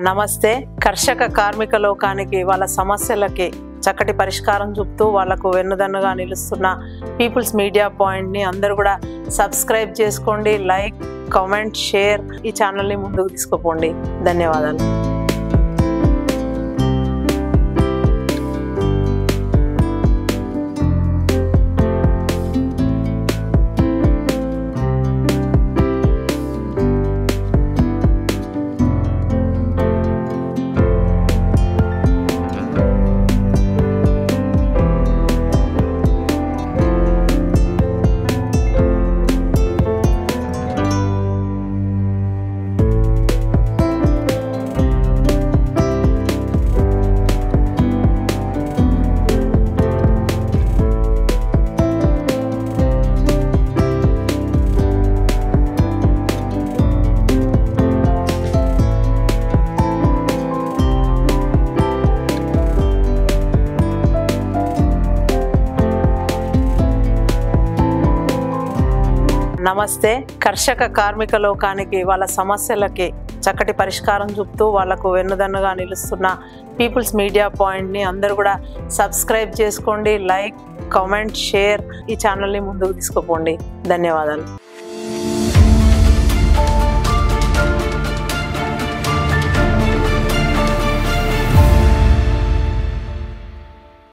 నమస్తే. కర్షక కార్మిక లోకానికి వాళ్ళ సమస్యలకి చక్కటి పరిష్కారం చూపుతూ వాళ్లకు వెన్నుదన్నుగా నిలుస్తున్న పీపుల్స్ మీడియా పాయింట్ ని అందరూ కూడా సబ్స్క్రైబ్ చేసుకోండి. లైక్, కామెంట్, షేర్ ఈ ఛానల్ ని ముందుకు తీసుకుపోండి. ధన్యవాదాలు. నమస్తే. కర్షక కార్మిక లోకానికి వాళ్ళ సమస్యలకి చక్కటి పరిష్కారం చూపుతూ వాళ్లకు వెన్నుదన్నుగా నిలుస్తున్న పీపుల్స్ మీడియా పాయింట్ ని అందరూ కూడా సబ్స్క్రైబ్ చేసుకోండి. లైక్, కామెంట్, షేర్ ఈ ఛానల్ ని ముందుకు తీసుకుపోండి. ధన్యవాదాలు.